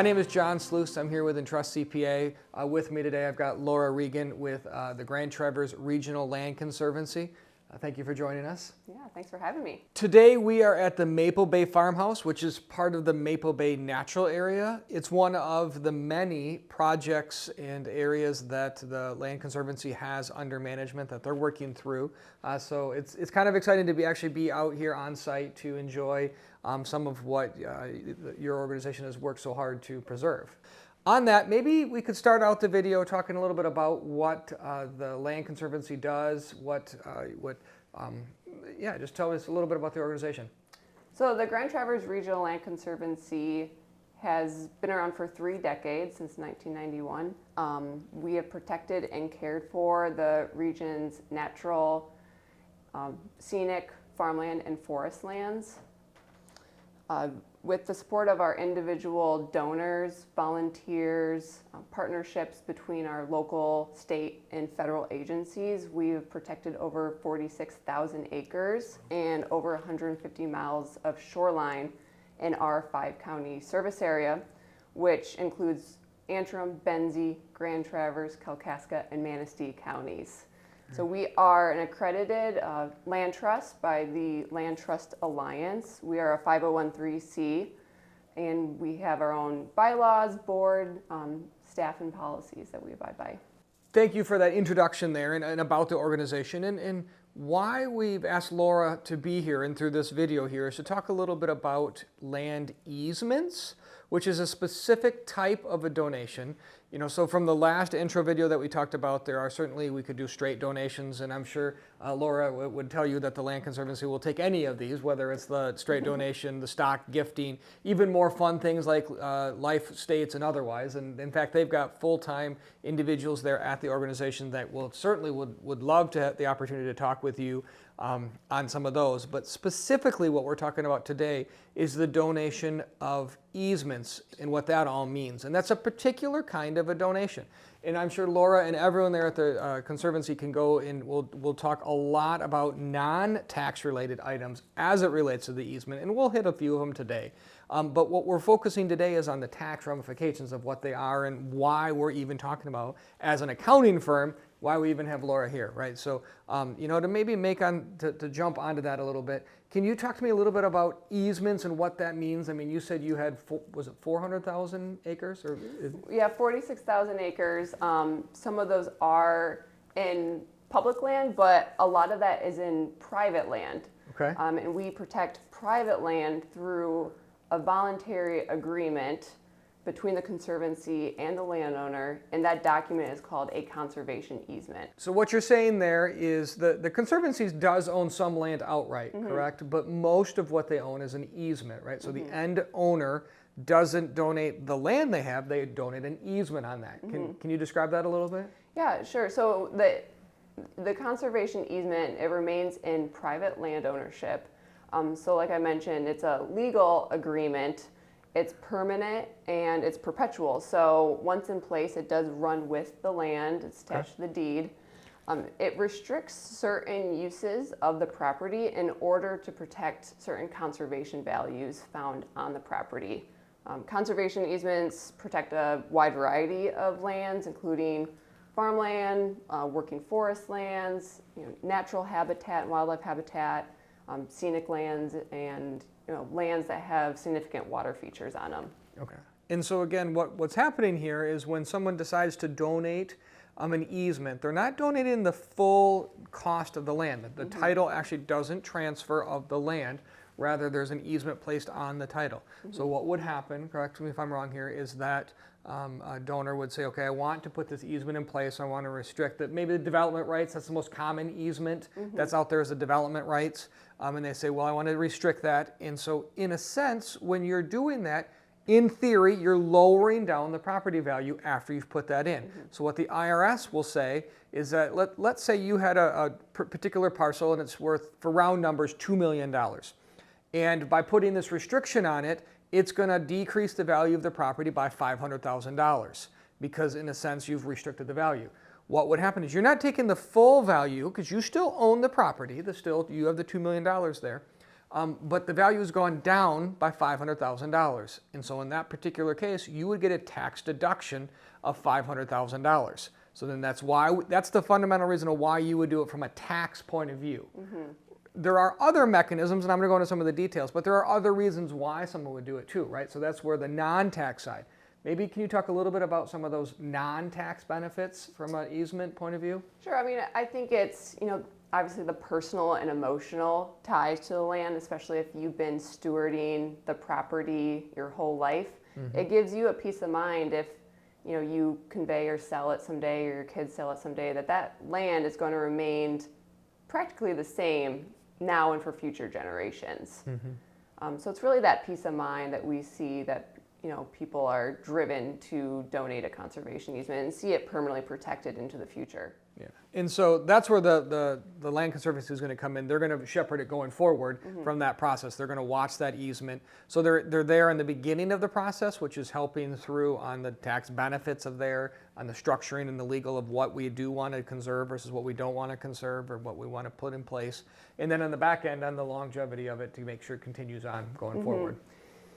My name is John Sluice. I'm here with Entrust CPA. With me today, I've got Laura Rigan with the Grand Traverse Regional Land Conservancy. Thank you for joining us. Yeah, thanks for having me. Today we are at the Maple Bay Farmhouse, which is part of the Maple Bay Natural Area. It's one of the many projects and areas that the Land Conservancy has under management that they're working through. So it's kind of exciting to actually be out here on site to enjoy some of what your organization has worked so hard to preserve. On that, maybe we could start out the video talking a little bit about what the Land Conservancy does, just tell us a little bit about the organization. So the Grand Traverse Regional Land Conservancy has been around for 3 decades, since 1991. We have protected and cared for the region's natural, scenic, farmland, and forest lands. With the support of our individual donors, volunteers, partnerships between our local, state, and federal agencies, we've protected over 46,000 acres and over 150 miles of shoreline in our 5-county service area, which includes Antrim, Benzie, Grand Traverse, Kalkaska, and Manistee counties. So we are an accredited land trust by the Land Trust Alliance. We are a 501(c), and we have our own bylaws, board, staff, and policies that we abide by. Thank you for that introduction there and about the organization. And why we've asked Laura to be here and through this video here is to talk a little bit about land easements, which is a specific type of a donation. You know, so from the last intro video that we talked about, there are certainly, we could do straight donations, and I'm sure Laura would tell you that the Land Conservancy will take any of these, whether it's the straight donation, the stock gifting, even more fun things like life estates and otherwise. And in fact, they've got full-time individuals there at the organization that will certainly would love to have the opportunity to talk with you on some of those. But specifically what we're talking about today is the donation of easements and what that all means. And that's a particular kind of a donation. And I'm sure Laura and everyone there at the Conservancy can go and we'll talk a lot about non-tax related items as it relates to the easement, and we'll hit a few of them today. But what we're focusing today is on the tax ramifications of what they are and why we're even talking about, as an accounting firm, why we even have Laura here, right? So, to maybe to jump onto that a little bit, can you talk to me a little bit about easements and what that means? I mean, you said you had, was it 400,000 acres? Yeah, 46,000 acres. Some of those are in public land, but a lot of that is in private land. Okay. And we protect private land through a voluntary agreement between the Conservancy and the landowner, and that document is called a conservation easement. So what you're saying there is the Conservancy does own some land outright, correct? But most of what they own is an easement, right? So the end owner doesn't donate the land they have, they donate an easement on that. Can you describe that a little bit? Yeah, sure. So the conservation easement, it remains in private land ownership. So like I mentioned, it's a legal agreement. It's permanent and it's perpetual. So once in place, it does run with the land. It's attached to the deed. It restricts certain uses of the property in order to protect certain conservation values found on the property. Conservation easements protect a wide variety of lands, including farmland, working forest lands, natural habitat and wildlife habitat, scenic lands, and lands that have significant water features on them. Okay. And so again, what's happening here is when someone decides to donate an easement, they're not donating the full cost of the land. The title actually doesn't transfer of the land. Rather, there's an easement placed on the title. So what would happen, correct me if I'm wrong here, is that a donor would say, okay, I want to put this easement in place. I want to restrict that. Maybe the development rights, that's the most common easement that's out there, is the development rights. And they say, well, I want to restrict that. And so in a sense, when you're doing that, in theory, you're lowering down the property value after you've put that in. So what the IRS will say is that let's say you had a particular parcel and it's worth, for round numbers, $2 million. And by putting this restriction on it, it's going to decrease the value of the property by $500,000 because, in a sense, you've restricted the value. What would happen is you're not taking the full value because you still own the property. You have the $2 million there. but the value has gone down by $500,000. And so in that particular case, you would get a tax deduction of $500,000. So then that's the fundamental reason of why you would do it from a tax point of view. There are other mechanisms, and I'm going to go into some of the details, but there are other reasons why someone would do it too, right? So that's where the non-tax side. Maybe can you talk a little bit about some of those non-tax benefits from an easement point of view? Sure. I mean, I think it's, obviously the personal and emotional ties to the land, especially if you've been stewarding the property your whole life. It gives you a peace of mind if, you convey or sell it someday, or your kids sell it someday, that land is going to remain practically the same now and for future generations. So it's really that peace of mind that we see that people are driven to donate a conservation easement and see it permanently protected into the future. Yeah, and so that's where the Land Conservancy is going to come in. They're going to shepherd it going forward from that process. They're going to watch that easement. So they're there in the beginning of the process, which is helping through on the tax benefits of on the structuring and the legal of what we do want to conserve versus what we don't want to conserve or what we want to put in place. And then on the back end, on the longevity of it to make sure it continues on going forward.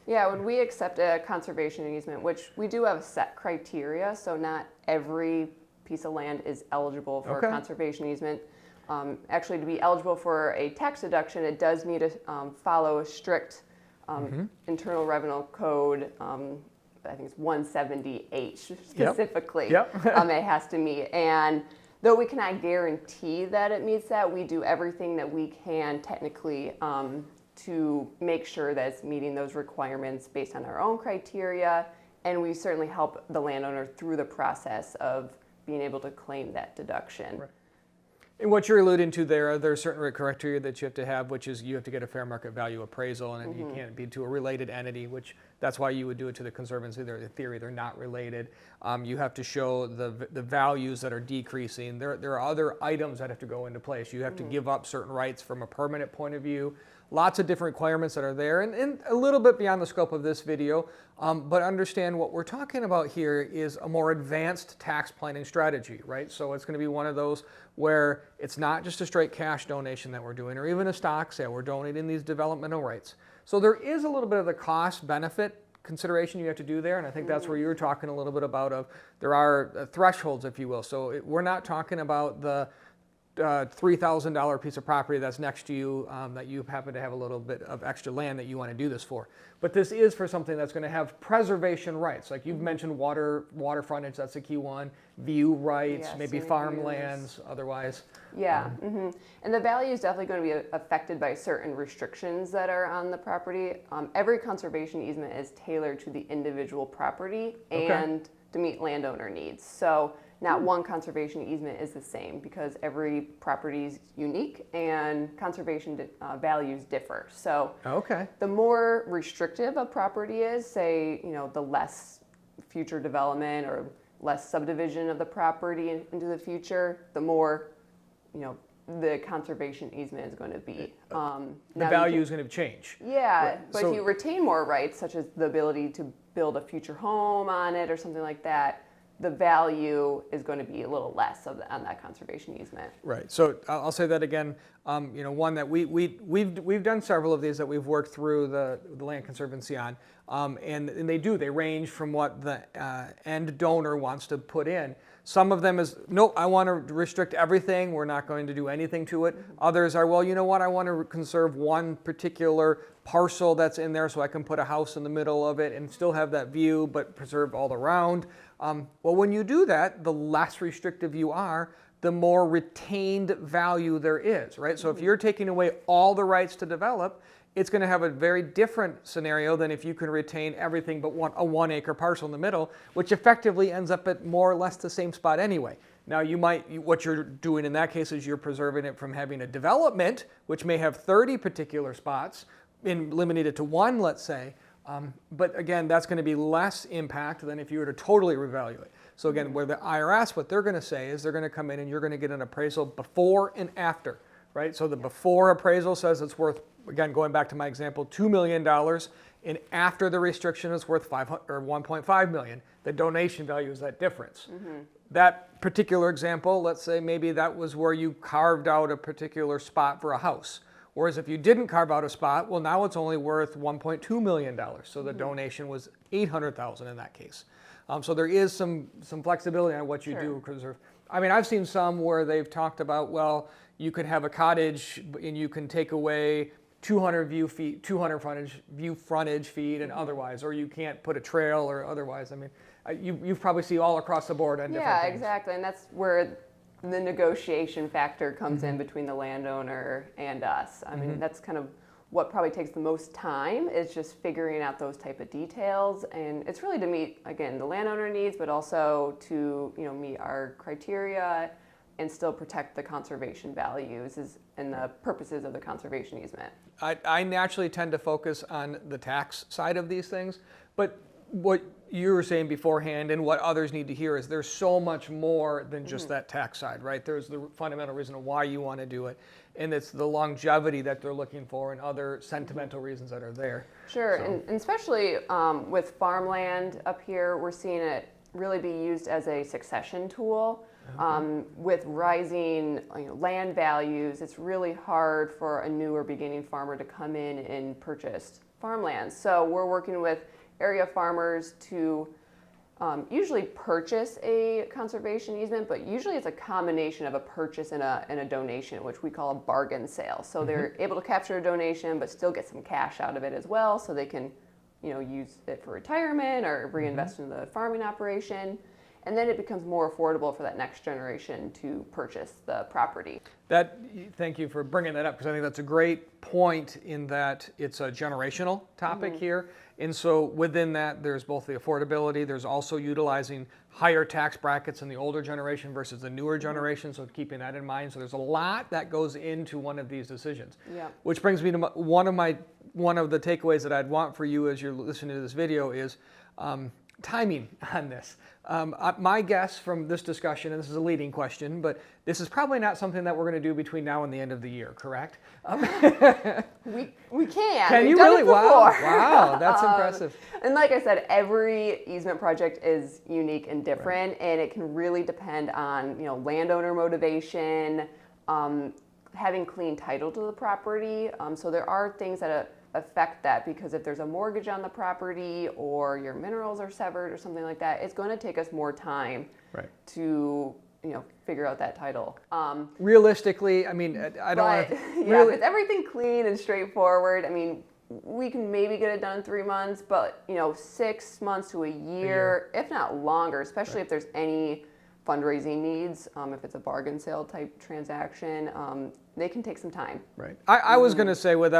Yeah, when we accept a conservation easement, which we do have set criteria, so not every piece of land is eligible for a conservation easement. Actually, to be eligible for a tax deduction, it does need to follow a strict Internal Revenue Code, I think it's 170H specifically, it has to meet. And though we cannot guarantee that it meets that, we do everything that we can technically to make sure that it's meeting those requirements based on our own criteria, and we certainly help the landowner through the process of being able to claim that deduction. Right. And what you're alluding to there's certain criteria that you have to have, which is you have to get a fair market value appraisal, and you can't be to a related entity, which that's why you would do it to the Conservancy. In theory, they're not related. You have to show the values that are decreasing. There are other items that have to go into place. You have to give up certain rights from a permanent point of view. Lots of different requirements that are there, and a little bit beyond the scope of this video, but understand what we're talking about here is a more advanced tax planning strategy, right? So it's going to be one of those where it's not just a straight cash donation that we're doing, or even a stock sale. We're donating these developmental rights. So there is a little bit of the cost benefit consideration you have to do there, and I think that's where you were talking a little bit about there are thresholds, if you will. So we're not talking about the $3,000 piece of property that's next to you that you happen to have a little bit of extra land that you want to do this for. But this is for something that's going to have preservation rights. Like you've mentioned water frontage, that's a key one. View rights, maybe farmlands, otherwise. Yeah, and the value is definitely going to be affected by certain restrictions that are on the property. Every conservation easement is tailored to the individual property and to meet landowner needs. So not one conservation easement is the same because every property is unique and conservation values differ. So the more restrictive a property is, say, the less future development or less subdivision of the property into the future, the more, the conservation easement is going to be. The value is going to change. Yeah, right. But if you retain more rights, such as the ability to build a future home on it or something like that, the value is going to be a little less on that conservation easement. Right. So I'll say that again. One that we've done several of these that we've worked through the Land Conservancy on, and they range from what the end donor wants to put in. Some of them is, nope, I want to restrict everything. We're not going to do anything to it. Others are, well, you know what? I want to conserve one particular parcel that's in there so I can put a house in the middle of it and still have that view, but preserve all around. Well, when you do that, the less restrictive you are, the more retained value there is, right? So if you're taking away all the rights to develop, it's going to have a very different scenario than if you can retain everything but a 1 acre parcel in the middle, which effectively ends up at more or less the same spot anyway. Now what you're doing in that case is you're preserving it from having a development, which may have 30 particular spots, and limited it to 1, let's say. But again, that's going to be less impact than if you were to totally revalue it. So again, where the IRS, what they're going to say is they're going to come in and you're going to get an appraisal before and after, right? So the before appraisal says it's worth, again, going back to my example, $2 million, and after the restriction it's worth $1.5 million. The donation value is that difference. That particular example, let's say maybe that was where you carved out a particular spot for a house. Whereas if you didn't carve out a spot, well, now it's only worth $1.2 million. So the donation was $800,000 in that case. So there is some flexibility on what you do. Because I mean, I've seen some where they've talked about, well, you could have a cottage and you can take away 200 view frontage feet and otherwise, or you can't put a trail or otherwise. I mean, you've probably seen all across the board on different things. Yeah, exactly, and that's where the negotiation factor comes in between the landowner and us. I mean, that's kind of what probably takes the most time, is just figuring out those type of details, and it's really to meet, again, the landowner needs, but also to meet our criteria and still protect the conservation values and the purposes of the conservation easement. I naturally tend to focus on the tax side of these things, but what you were saying beforehand and what others need to hear is there's so much more than just that tax side, right? There's the fundamental reason of why you want to do it, and it's the longevity that they're looking for and other sentimental reasons that are there. Sure, So. and especially with farmland up here, we're seeing it really be used as a succession tool. With rising land values, it's really hard for a new or beginning farmer to come in and purchase farmland. So we're working with area farmers to usually purchase a conservation easement, but usually it's a combination of a purchase and a donation, which we call a bargain sale. So they're able to capture a donation, but still get some cash out of it as well, so they can use it for retirement or reinvest in the farming operation. And then it becomes more affordable for that next generation to purchase the property. Thank you for bringing that up, because I think that's a great point in that it's a generational topic here. And so within that, there's both the affordability, there's also utilizing higher tax brackets in the older generation versus the newer generation, so keeping that in mind. So there's a lot that goes into one of these decisions. Yeah. Which brings me to one of the takeaways that I'd want for you as you're listening to this video is timing on this. My guess from this discussion, and this is a leading question, but this is probably not something that we're going to do between now and the end of the year, correct? We can. Can We've you done really? it before. Wow, that's impressive. And like I said, every easement project is unique and different, and it can really depend on landowner motivation, having clean title to the property. So there are things that affect that, because if there's a mortgage on the property or your minerals are severed or something like that, it's going to take us more time to figure out that title. Realistically, I mean, I don't want to if it's everything clean and straightforward, I mean, we can maybe get it done in 3 months, but 6 months to a year, if not longer, especially if there's any fundraising needs, if it's a bargain sale type transaction, they can take some time. Right. I was going to say, with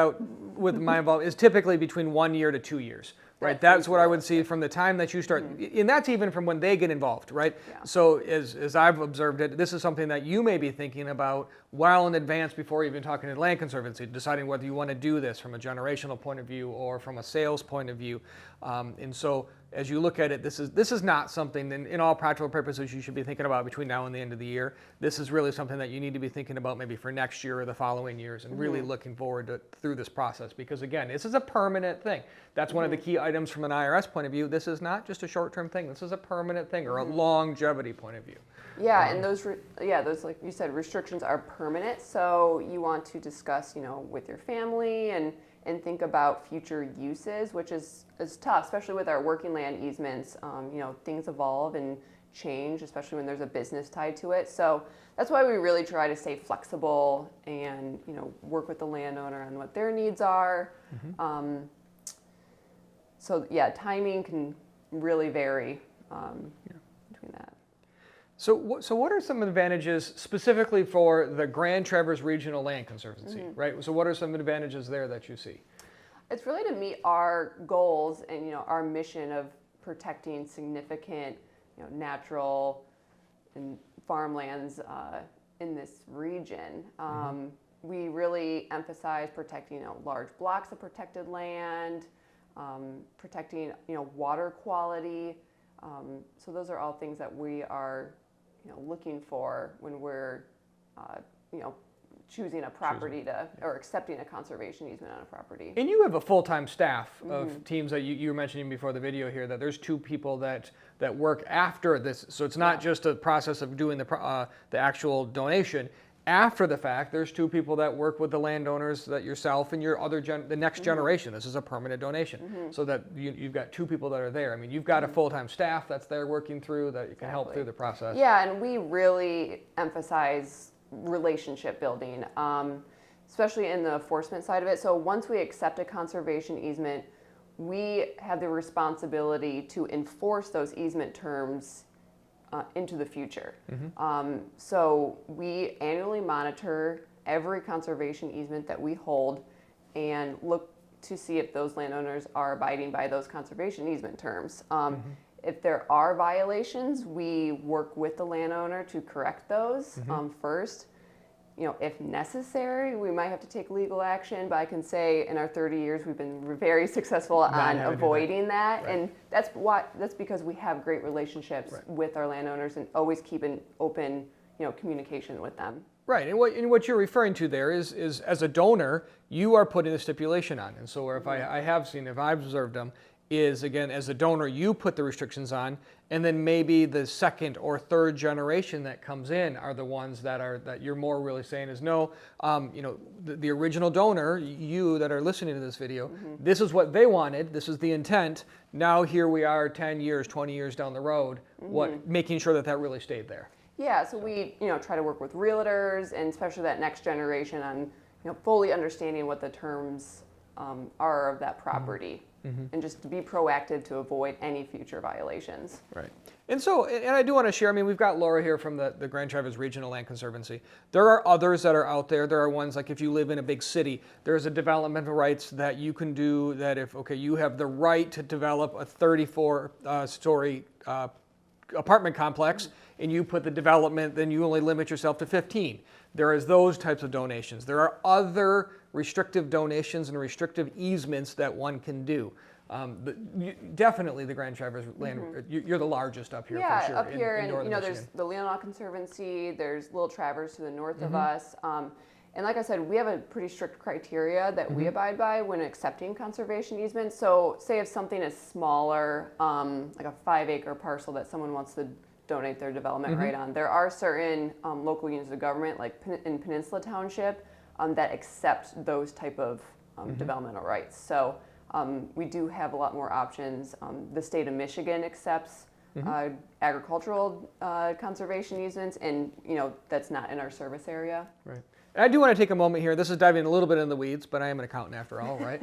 my involvement, is typically between 1 year to 2 years. Right. That's what I would see from the time that you start, and that's even from when they get involved, right? Yeah. So as I've observed it, this is something that you may be thinking about well in advance before even talking to Land Conservancy, deciding whether you want to do this from a generational point of view or from a sales point of view. And so as you look at it, this is not something, in all practical purposes, you should be thinking about between now and the end of the year. This is really something that you need to be thinking about maybe for next year or the following years, and really looking forward to through this process, because again, this is a permanent thing. That's one of the key items from an IRS point of view. This is not just a short-term thing. This is a permanent thing, or a longevity point of view. Yeah, and those like you said, restrictions are permanent. So you want to discuss, with your family and think about future uses, which is tough, especially with our working land easements. Things evolve and change, especially when there's a business tied to it. So that's why we really try to stay flexible and work with the landowner on what their needs are. So yeah, timing can really vary between that. So what are some advantages specifically for the Grand Traverse Regional Land Conservancy, right? So what are some advantages there that you see? It's really to meet our goals and our mission of protecting significant natural and farmlands in this region. We really emphasize protecting large blocks of protected land, protecting water quality. So those are all things that we are looking for when we're choosing a property or accepting a conservation easement on a property. And you have a full-time staff of teams that you were mentioning before the video here, that there's 2 people that work after this. So it's not just a process of doing the actual donation. After the fact, there's two people that work with the landowners, that yourself and your the next generation. This is a permanent donation, so that you've got two people that are there. I mean, you've got a full-time staff that's there working through, that you can help through the process. Yeah, and we really emphasize relationship building, especially in the enforcement side of it. So once we accept a conservation easement, we have the responsibility to enforce those easement terms into the future. So we annually monitor every conservation easement that we hold and look to see if those landowners are abiding by those conservation easement terms. If there are violations, we work with the landowner to correct those first. You know, if necessary, we might have to take legal action, but I can say in our 30 years, we've been very successful on avoiding that. Right. And that's because we have great relationships with our landowners and always keep an open, communication with them. Right, and what you're referring to there is as a donor, you are putting a stipulation on. And so if I've observed them, is again, as a donor, you put the restrictions on, and then maybe the second or third generation that comes in are the ones that you're more really saying is no, the original donor, you that are listening to this video, this is what they wanted, this is the intent. Now here we are 10 years, 20 years down the road, making sure that really stayed there. Yeah, so we try to work with realtors and especially that next generation on fully understanding what the terms are of that property. And just to be proactive to avoid any future violations. Right. And so, and I do want to share, I mean, we've got Laura here from the Grand Traverse Regional Land Conservancy. There are others that are out there. There are ones like if you live in a big city, there's a developmental rights that you can do that if, you have the right to develop a 34-story apartment complex and you put the development, then you only limit yourself to 15. There is those types of donations. There are other restrictive donations and restrictive easements that one can do. Definitely the Grand Traverse Land, you're the largest up here for sure. Up here, in and Michigan. there's the Land Conservancy, there's Little Traverse to the north of us. And like I said, we have a pretty strict criteria that we abide by when accepting conservation easements. So say if something is smaller, like a 5-acre parcel that someone wants to donate their development right on, there are certain local units of government, like in Peninsula Township, that accept those type of developmental rights. So we do have a lot more options. The state of Michigan accepts agricultural conservation easements, and that's not in our service area. Right. I do want to take a moment here. This is diving a little bit in the weeds, but I am an accountant after all, right?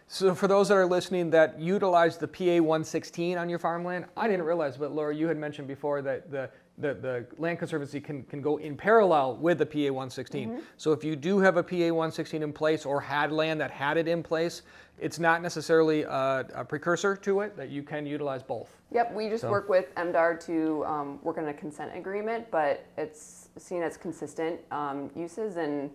So for those that are listening that utilize the PA 116 on your farmland, I didn't realize, but Laura, you had mentioned before that the Land Conservancy can go in parallel with the PA 116. So if you do have a PA 116 in place or had land that had it in place, it's not necessarily a precursor to it, that you can utilize both. Yep, we just work with MDR to work on a consent agreement, but it's seen as consistent uses and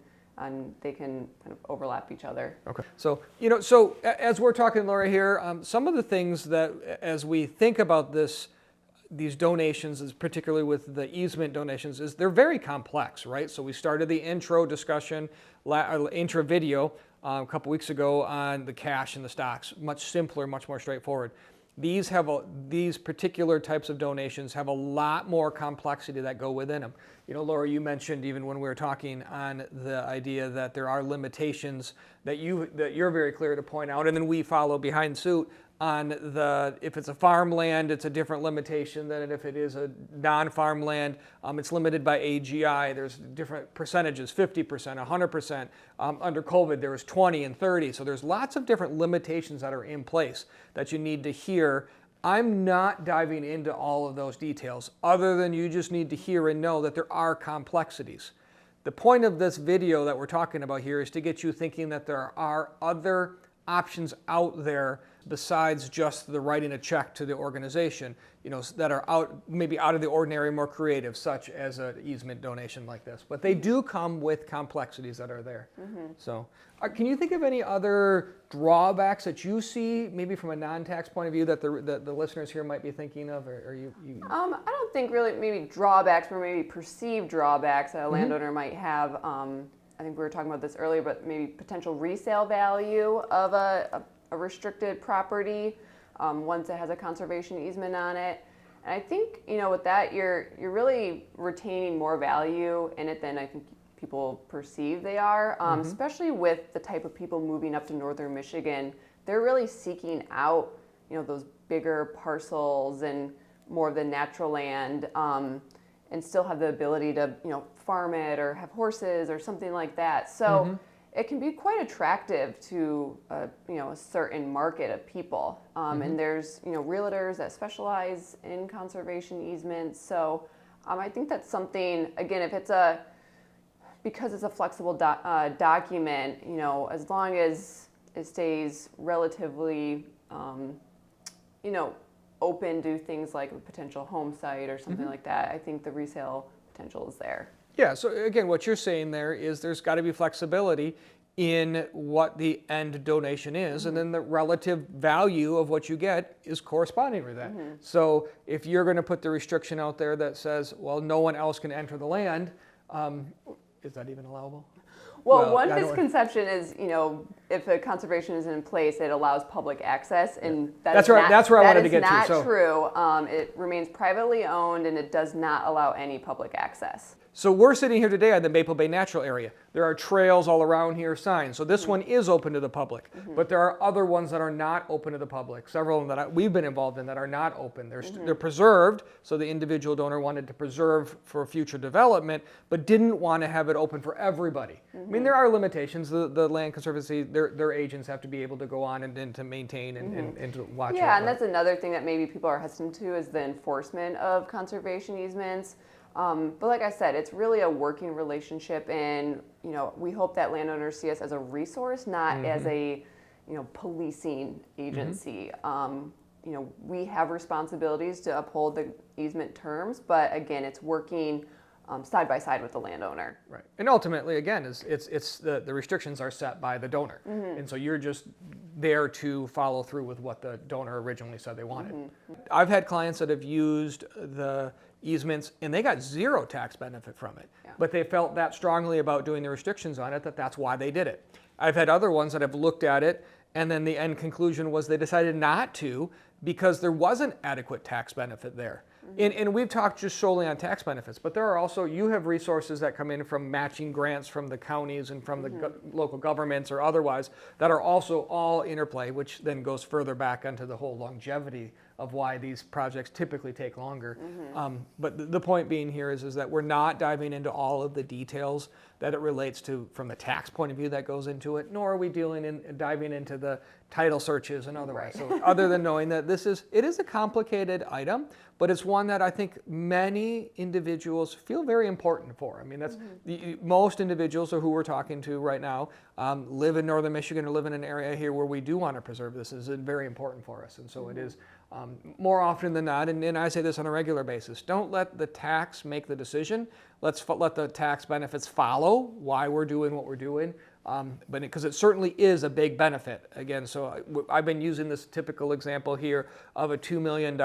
they can kind of overlap each other. Okay. So, so as we're talking, Laura, here, some of the things that as we think about these donations, is particularly with the easement donations, is they're very complex, right? So we started the intro discussion, intro video a couple weeks ago on the cash and the stocks. Much simpler, much more straightforward. These particular types of donations have a lot more complexity that go within them. Laura, you mentioned even when we were talking on the idea that there are limitations that you're very clear to point out, and then we follow behind suit on if it's a farmland, it's a different limitation than if it is a non-farmland. It's limited by AGI. There's different percentages, 50%, 100%. Under COVID, there was 20 and 30. So there's lots of different limitations that are in place that you need to hear. I'm not diving into all of those details, other than you just need to hear and know that there are complexities. The point of this video that we're talking about here is to get you thinking that there are other options out there besides just the writing a check to the organization, that are maybe out of the ordinary, more creative, such as an easement donation like this. But they do come with complexities that are there. So can you think of any other drawbacks that you see, maybe from a non-tax point of view, that the listeners here might be thinking of? Or you? I don't think really maybe drawbacks, or maybe perceived drawbacks that a landowner might have. I think we were talking about this earlier, but maybe potential resale value of a restricted property once it has a conservation easement on it. And I think with that you're really retaining more value in it than I think people perceive they are, especially with the type of people moving up to northern Michigan. They're really seeking out, those bigger parcels and more of the natural land, and still have the ability to, farm it or have horses or something like that. So it can be quite attractive to, a certain market of people. And there's, realtors that specialize in conservation easements. So I think that's something, again, if it's because it's a flexible document, as long as it stays relatively, open to things like a potential home site or something like that, I think the resale potential is there. Yeah, so again, what you're saying there is there's got to be flexibility in what the end donation is, and then the relative value of what you get is corresponding with that. So if you're going to put the restriction out there that says, well, no one else can enter the land, is that even allowable? Well, one misconception is, if a conservation is in place, it allows public access, and that's where I wanted to get to. That is not true. It remains privately owned, and it does not allow any public access. So we're sitting here today on the Maple Bay Natural Area. There are trails all around here, signs. So this one is open to the public, but there are other ones that are not open to the public. Several of them that we've been involved in that are not open. They're preserved, so the individual donor wanted to preserve for future development, but didn't want to have it open for everybody. I mean, there are limitations. The Land Conservancy, their agents have to be able to go on and to maintain and to watch. Yeah, and that's another thing that maybe people are hesitant to is the enforcement of conservation easements. But like I said, it's really a working relationship, and we hope that landowners see us as a resource, not as a policing agency. We have responsibilities to uphold the easement terms, but again, it's working side by side with the landowner. Right, and ultimately, again, it's the restrictions are set by the donor, and so you're just there to follow through with what the donor originally said they wanted. I've had clients that have used the easements and they got zero tax benefit from it, but they felt that strongly about doing the restrictions on it that's why they did it. I've had other ones that have looked at it and then the end conclusion was they decided not to because there wasn't adequate tax benefit there. And we've talked just solely on tax benefits, but there are also, you have resources that come in from matching grants from the counties and from the local governments or otherwise that are also all interplay, which then goes further back into the whole longevity of why these projects typically take longer. But the point being here is that we're not diving into all of the details that it relates to from the tax point of view that goes into it, nor are we diving into the title searches and otherwise. So other than knowing that it is a complicated item, but it's one that I think many individuals feel very important for. I mean, that's most individuals who we're talking to right now live in northern Michigan or live in an area here where we do want to preserve this. This is very important for us, and so it is more often than not, and I say this on a regular basis, don't let the tax make the decision. Let's let the tax benefits follow why we're doing what we're doing. But because it certainly is a big benefit. Again, so I've been using this typical example here of a $2 million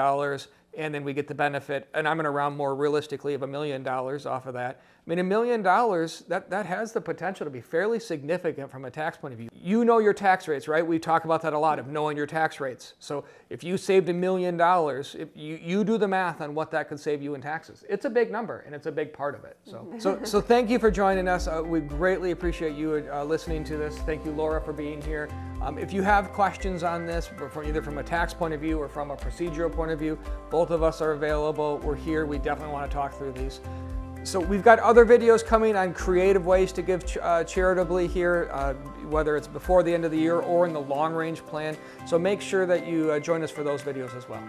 and then we get the benefit, and I'm going to round more realistically of $1 million off of that. I mean, $1 million, that has the potential to be fairly significant from a tax point of view. You know your tax rates, right? We talk about that a lot, of knowing your tax rates. So if you saved $1 million, if you do the math on what that could save you in taxes. It's a big number, and it's a big part of it. So thank you for joining us. We greatly appreciate you listening to this. Thank you, Laura, for being here. If you have questions on this, either from a tax point of view or from a procedural point of view, both of us are available. We're here. We definitely want to talk through these. So we've got other videos coming on creative ways to give charitably here, whether it's before the end of the year or in the long-range plan. So make sure that you join us for those videos as well.